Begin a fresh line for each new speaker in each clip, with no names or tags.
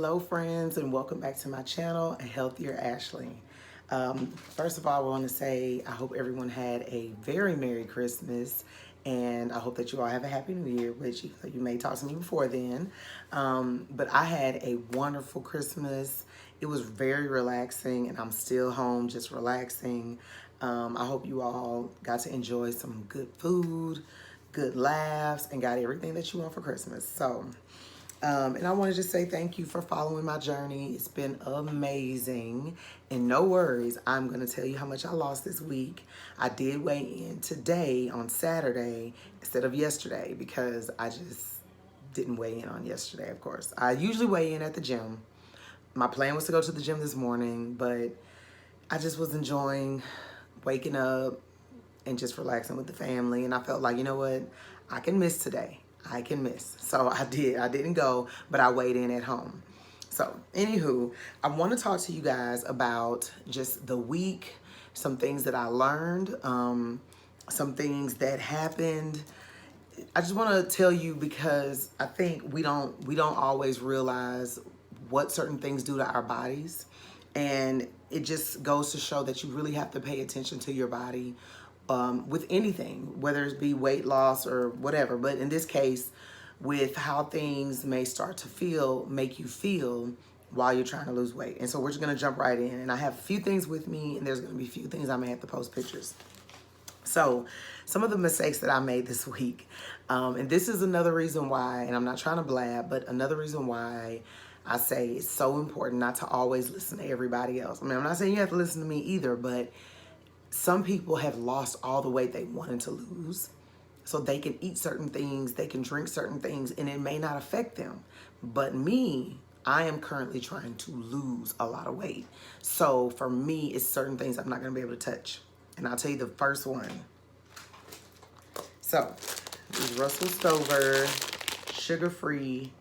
Hello friends, and welcome back to my channel, A Healthier Ashley. First of all, I want to say I hope everyone had a very Merry Christmas, and I hope that you all have a Happy New Year, which you may talk to me before then. But I had a wonderful Christmas. It was very relaxing, and I'm still home just relaxing. I hope you all got to enjoy some good food, good laughs, and got everything that you want for Christmas. And I want to just say thank you for following my journey. It's been amazing. And no worries, I'm going to tell you how much I lost this week. I did weigh in today on Saturday instead of yesterday because I just didn't weigh in on yesterday, of course. I usually weigh in at the gym. My plan was to go to the gym this morning, but I just was enjoying waking up and just relaxing with the family. And I felt like, you know what, I can miss today. I can miss. So I did. I didn't go, but I weighed in at home. So anywho, I want to talk to you guys about just the week, some things that I learned, some things that happened. I just want to tell you because I think we don't always realize what certain things do to our bodies. And it just goes to show that you really have to pay attention to your body with anything, whether it be weight loss or whatever. But in this case, with how things may start to make you feel while you're trying to lose weight. And so we're just going to jump right in. And I have a few things with me, and there's going to be a few things I may have to post pictures. So some of the mistakes that I made this week, and this is another reason why, and I'm not trying to blab, but another reason why I say it's so important not to always listen to everybody else. I mean, I'm not saying you have to listen to me either, but some people have lost all the weight they wanted to lose. So they can eat certain things, they can drink certain things, and it may not affect them. But me, I am currently trying to lose a lot of weight. So for me, it's certain things I'm not gonna be able to touch. And I'll tell you the first one. So, these Russell Stover sugar-free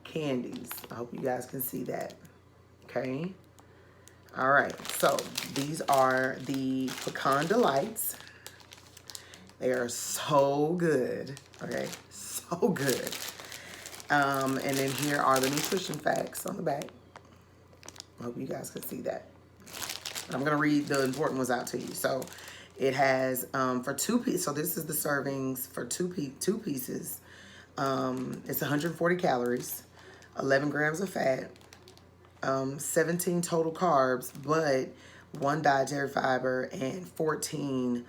candies. I hope you guys can see that, okay? All right, so these are the Pecan Delights. They are so good, okay? So good. And then here are the nutrition facts on the back. I hope you guys can see that. I'm gonna read the important ones out to you. So it has, for 2 pieces, so this is the servings for two pieces. It's 140 calories, 11 grams of fat, 17 total carbs, but 1 dietary fiber and 14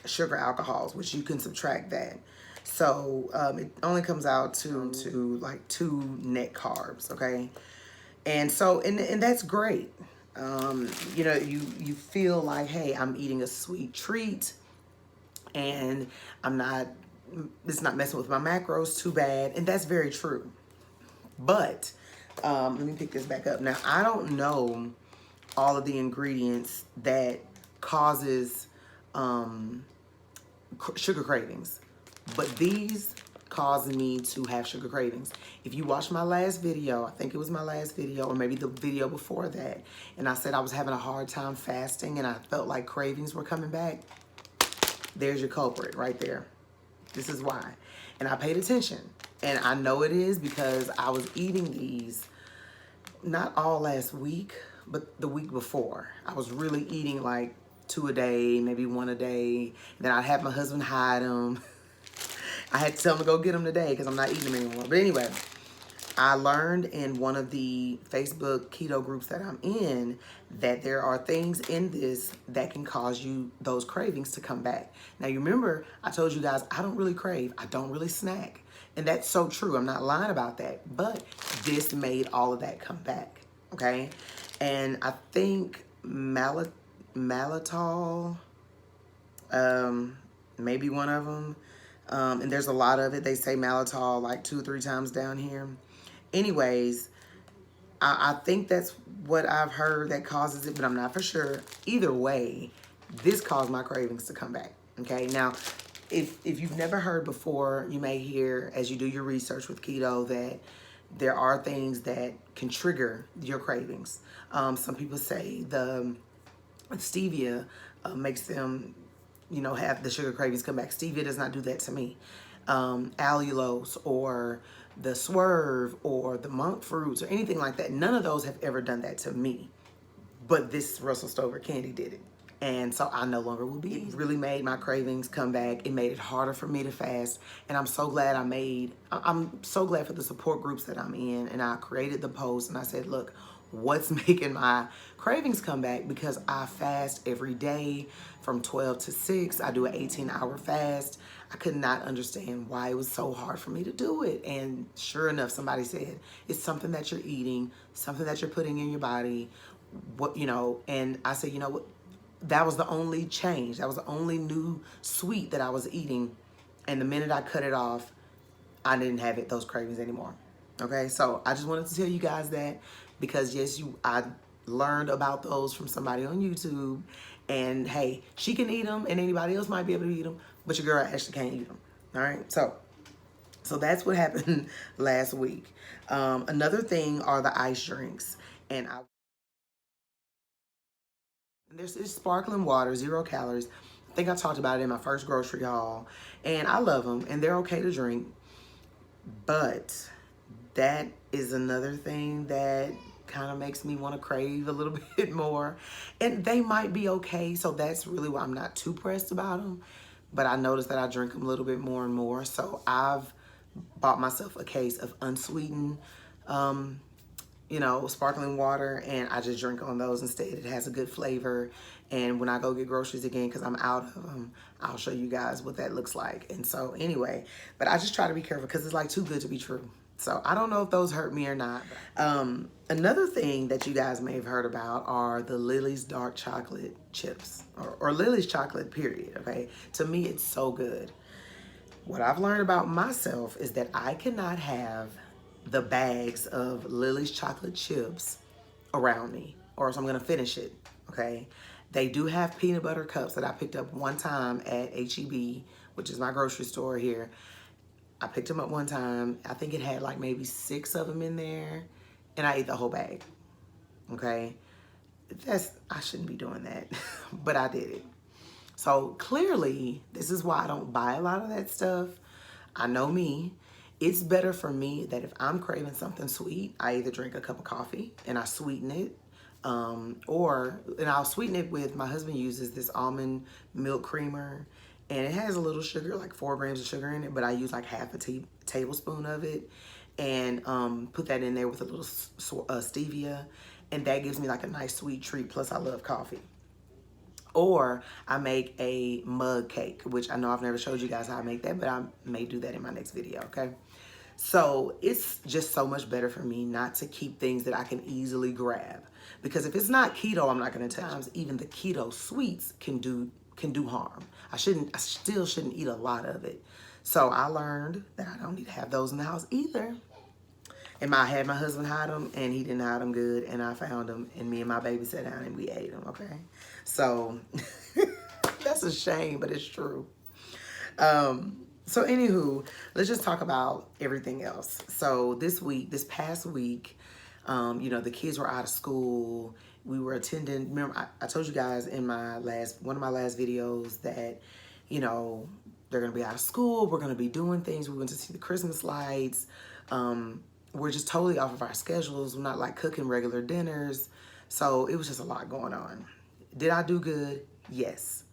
sugar alcohols, which you can subtract that. So it only comes out to like 2 net carbs, okay? And so, and that's great. You know, you feel like, hey, I'm eating a sweet treat and it's not messing with my macros too bad. And that's very true. But let me pick this back up. Now, I don't know all of the ingredients that causes sugar cravings, but these cause me to have sugar cravings. If you watch my last video, I think it was my last video or maybe the video before that, and I said I was having a hard time fasting and I felt like cravings were coming back, there's your culprit right there. This is why. And I paid attention. And I know it is because I was eating these not all last week, but the week before. I was really eating like 2 a day, maybe 1 a day. Then I'd have my husband hide them. I had to tell him to go get them today because I'm not eating them anymore. But anyway, I learned in one of the Facebook keto groups that I'm in that there are things in this that can cause you those cravings to come back. Now, you remember I told you guys I don't really crave. I don't really snack. And that's so true. I'm not lying about that. But this made all of that come back, okay? And I think maltitol, maybe one of them. And there's a lot of it. They say maltitol like 2 or 3 times down here. Anyways, I think that's what I've heard that causes it, but I'm not for sure. Either way, this caused my cravings to come back, okay? Now, if you've never heard before, you may hear as you do your research with keto that there are things that can trigger your cravings. Some people say the stevia makes them, you know, have the sugar cravings come back. Stevia does not do that to me. allulose or the swerve or the monk fruits or anything like that. None of those have ever done that to me. But this Russell Stover candy did it. And so I no longer will be. It really made my cravings come back. It made it harder for me to fast. And I'm so glad I'm so glad for the support groups that I'm in. And I created the post and I said, look, what's making my cravings come back? Because I fast every day from 12 to 6. I do an 18-hour fast. I could not understand why it was so hard for me to do it. And sure enough, somebody said, it's something that you're eating, something that you're putting in your body. What, you know, and I said, you know what, that was the only change. That was the only new sweet that I was eating. And the minute I cut it off, I didn't have those cravings anymore. Okay, so I just wanted to tell you guys that because yes, I learned about those from somebody on YouTube, and hey, she can eat them and anybody else might be able to eat them, but your girl actually can't eat them. All right, so that's what happened last week. Another thing are the ice drinks, and there's this sparkling water, 0 calories. I think I talked about it in my first grocery haul, and I love them, and they're okay to drink. But that is another thing that kind of makes me want to crave a little bit more. And they might be okay, so that's really why I'm not too pressed about them. But I noticed that I drink them a little bit more and more, so I've bought myself a case of unsweetened you know, sparkling water, and I just drink on those instead. It has a good flavor, and when I go get groceries again, because I'm out of them, I'll show you guys what that looks like. And so anyway, but I just try to be careful because it's like too good to be true. So I don't know if those hurt me or not. Another thing that you guys may have heard about are the Lily's dark chocolate chips, or Lily's chocolate period, okay? To me, it's so good. What I've learned about myself is that I cannot have the bags of Lily's chocolate chips around me, or else I'm gonna finish it, okay? They do have peanut butter cups that I picked up one time at H-E-B, which is my grocery store here. I picked them up one time. I think it had like maybe 6 of them in there, and I ate the whole bag, okay? I shouldn't be doing that, but I did it. So clearly, this is why I don't buy a lot of that stuff. I know me. It's better for me that if I'm craving something sweet, I either drink a cup of coffee and I sweeten it, and I'll sweeten it with, my husband uses this almond milk creamer, and it has a little sugar, like 4 grams of sugar in it, but I use like half a tablespoon of it, and put that in there with a little stevia, and that gives me like a nice sweet treat, plus I love coffee. Or I make a mug cake, which I know I've never showed you guys how I make that, but I may do that in my next video, okay? So it's just so much better for me not to keep things that I can easily grab. Because if it's not keto, I'm not gonna touch. Even the keto sweets can do harm. I still shouldn't eat a lot of it. So I learned that I don't need to have those in the house either. And I had my husband hide them, and he didn't hide them good, and I found them, and me and my baby sat down and we ate them, okay? So that's a shame, but it's true. So anywho, let's just talk about everything else. So this past week, you know, the kids were out of school. We were attending, remember, I told you guys in one of my last videos that, you know, they're gonna be out of school. We're gonna be doing things. We went to see the Christmas lights. We're just totally off of our schedules. We're not like cooking regular dinners. So it was just a lot going on. Did I do good? Yes.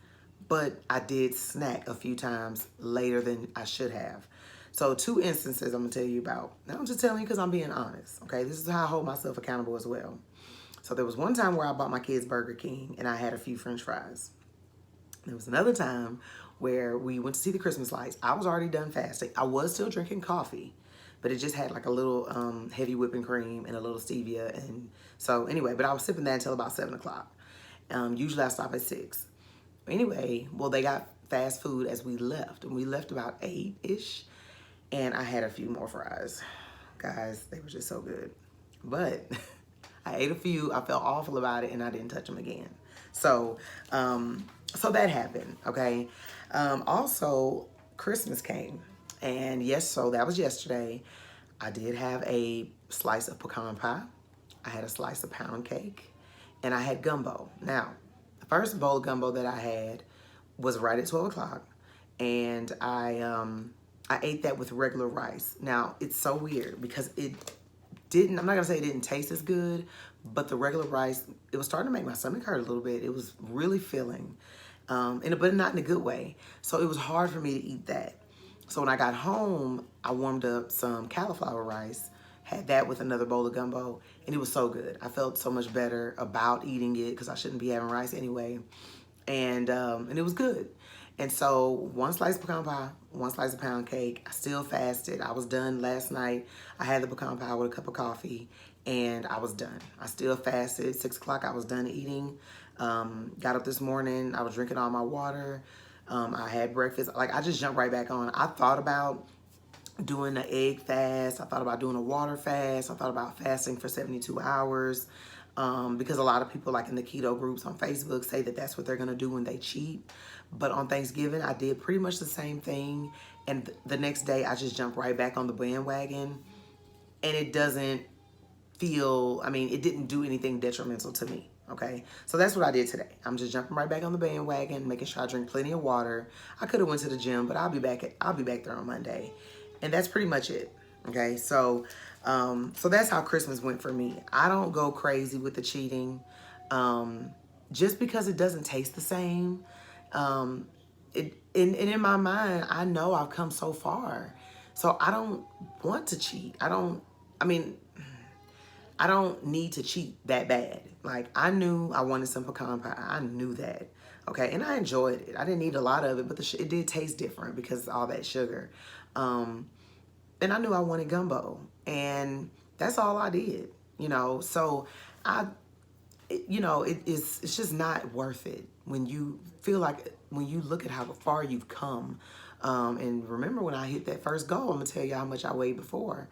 But I did snack a few times later than I should have. So 2 instances I'm gonna tell you about. Now I'm just telling you because I'm being honest, okay? This is how I hold myself accountable as well. So there was one time where I bought my kids Burger King and I had a few French fries. There was another time where we went to see the Christmas lights. I was already done fasting. I was still drinking coffee, but it just had like a little heavy whipping cream and a little stevia. And so anyway, but I was sipping that until about 7 o'clock. Usually I stop at 6. Anyway, well, they got fast food as we left, and we left about 8-ish, and I had a few more fries. Guys, they were just so good. But I ate a few, I felt awful about it, and I didn't touch them again. So, so that happened, okay? Also, Christmas came, and yes, so that was yesterday. I did have a slice of pecan pie. I had a slice of pound cake, and I had gumbo. Now, the first bowl of gumbo that I had was right at 12 o'clock, and I I ate that with regular rice. Now, it's so weird because it didn't, I'm not gonna say it didn't taste as good, but the regular rice, it was starting to make my stomach hurt a little bit. It was really filling, but not in a good way. So it was hard for me to eat that. So when I got home, I warmed up some cauliflower rice, had that with another bowl of gumbo, and it was so good. I felt so much better about eating it because I shouldn't be having rice anyway. And it was good. And so one slice of pecan pie, one slice of pound cake. I still fasted. I was done last night. I had the pecan pie with a cup of coffee, and I was done. I still fasted. 6 o'clock, I was done eating. Got up this morning. I was drinking all my water. I had breakfast. Like, I just jumped right back on. I thought about doing an egg fast. I thought about doing a water fast. I thought about fasting for 72 hours. Because a lot of people like in the keto groups on Facebook say that that's what they're going to do when they cheat. But on Thanksgiving, I did pretty much the same thing. And the next day, I just jumped right back on the bandwagon. And it doesn't feel, I mean, it didn't do anything detrimental to me. Okay, so that's what I did today. I'm just jumping right back on the bandwagon, making sure I drink plenty of water. I could have went to the gym, but I'll be back there on Monday, and that's pretty much it. Okay, so that's how Christmas went for me. I don't go crazy with the cheating, just because it doesn't taste the same. In my mind, I know I've come so far, so I don't want to cheat. I don't need to cheat that bad. Like, I knew I wanted some pecan pie. I knew that. Okay, and I enjoyed it. I didn't eat a lot of it, but it did taste different because of all that sugar. And I knew I wanted gumbo, and that's all I did. So it's just not worth it when you feel like, when you look at how far you've come. And remember when I hit that first goal, I'm gonna tell you how much I weighed before.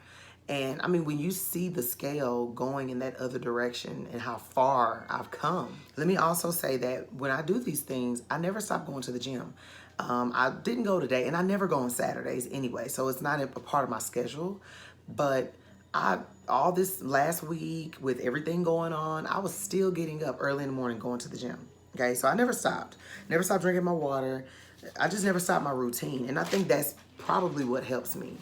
And I mean, when you see the scale going in that other direction and how far I've come. Let me also say that when I do these things, I never stop going to the gym. I didn't go today, and I never go on Saturdays anyway, so it's not a part of my schedule. But all this last week with everything going on, I was still getting up early in the morning going to the gym. Okay, so I never stopped drinking my water. I just never stopped my routine, and I think that's probably what helps me.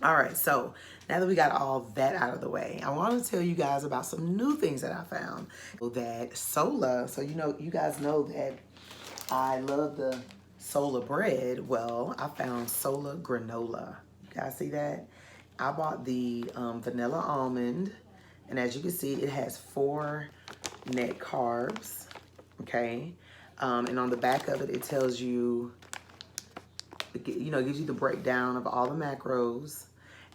All right, so now that we got all that out of the way, I want to tell you guys about some new things that I found. That Sola, so you guys know that I love the Sola bread. Well, I found Sola granola. You guys see that? I bought the vanilla almond, and as you can see, it has 4 net carbs, okay? And on the back of it, it tells you, it gives you the breakdown of all the macros.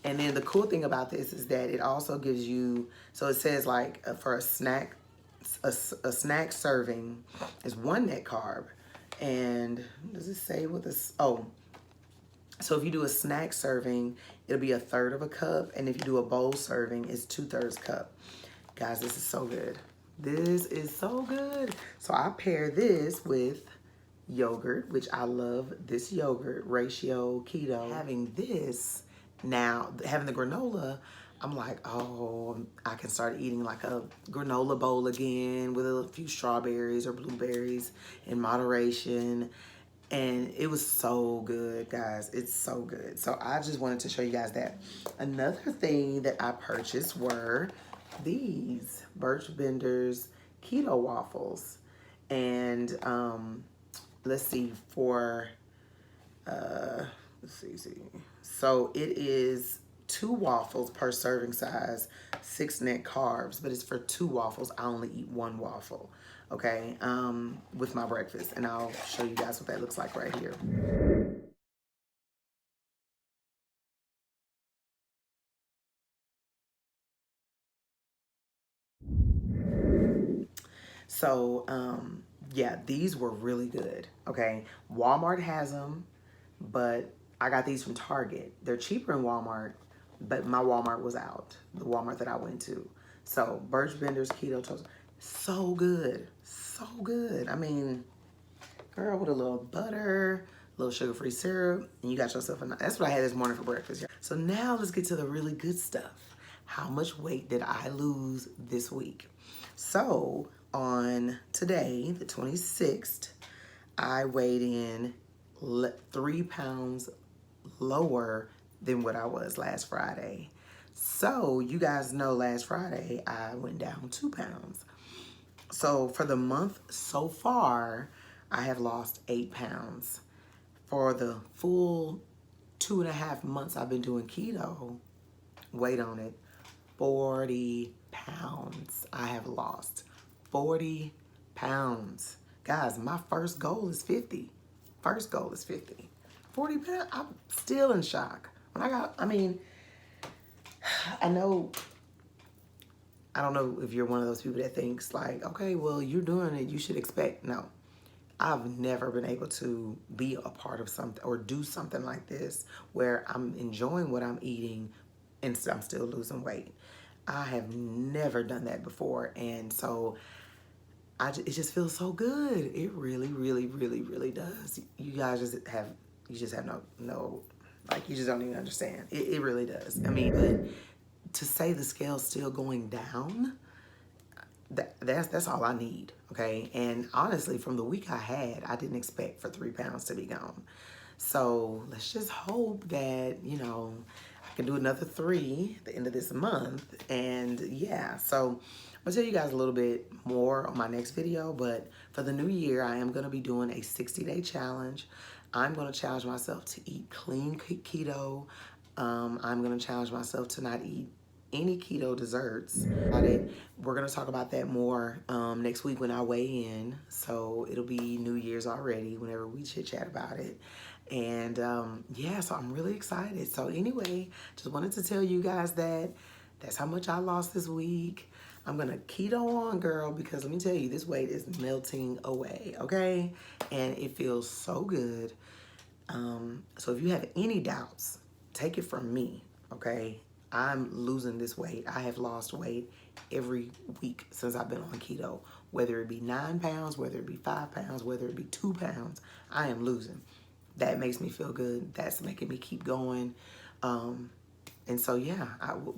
And then the cool thing about this is that it also gives you, so it says like for a snack serving is 1 net carb. And does it say what this, so if you do a snack serving, it'll be 1/3 of a cup. And if you do a bowl serving, it's 2/3 cup. Guys, this is so good. This is so good. So I pair this with yogurt, which I love this yogurt, ratio keto. Having this now, having the granola, I'm like, oh, I can start eating like a granola bowl again with a few strawberries or blueberries in moderation. And it was so good, guys. It's so good. So I just wanted to show you guys that. Another thing that I purchased were these Birch Benders keto waffles. And let's see, let's see. So it is 2 waffles per serving size, 6 net carbs, but it's for 2 waffles. I only eat 1 waffle, okay, with my breakfast. And I'll show you guys what that looks like right here. So, yeah, these were really good, okay? Walmart has them, but I got these from Target. They're cheaper in Walmart, but my Walmart was out, the Walmart that I went to. So, Birch Benders Keto Toast, so good, so good. I mean, girl, with a little butter, a little sugar-free syrup, and you got yourself that's what I had this morning for breakfast. So now let's get to the really good stuff. How much weight did I lose this week? So on today, the 26th, I weighed in 3 pounds lower than what I was last Friday. So you guys know last Friday I went down 2 pounds. So for the month so far, I have lost 8 pounds. For the full 2.5 months I've been doing keto, wait on it, 40 pounds I have lost. 40 pounds. Guys, my first goal is 50. First goal is 50. 40 pounds, I'm still in shock. I know, I don't know if you're one of those people that thinks like, okay, well, you're doing it, you should expect. No, I've never been able to be a part of something or do something like this where I'm enjoying what I'm eating and I'm still losing weight. I have never done that before. And so it just feels so good. It really, really, really, really does. You guys just have no, like, you just don't even understand. It really does. I mean, but to say the scale's still going down, that's all I need, okay? And honestly, from the week I had, I didn't expect for 3 pounds to be gone. So let's just hope that, I can do another 3 at the end of this month. And yeah, so I'll tell you guys a little bit more on my next video, but for the new year, I am gonna be doing a 60-day challenge. I'm gonna challenge myself to eat clean keto. I'm gonna challenge myself to not eat any keto desserts. We're gonna talk about that more next week when I weigh in. So it'll be New Year's already whenever we chit chat about it. And yeah, so I'm really excited. So anyway, just wanted to tell you guys that's how much I lost this week. I'm gonna keto on, girl, because let me tell you, this weight is melting away, okay? And it feels so good. So if you have any doubts, take it from me, okay? I'm losing this weight. I have lost weight every week since I've been on keto. Whether it be 9 pounds, whether it be 5 pounds, whether it be 2 pounds, I am losing. That makes me feel good. That's making me keep going. And so, yeah,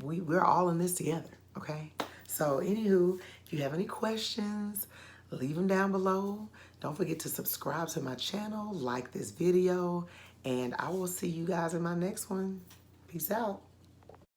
we're all in this together, okay? So, anywho, if you have any questions, leave them down below. Don't forget to subscribe to my channel, like this video, and I will see you guys in my next one. Peace out.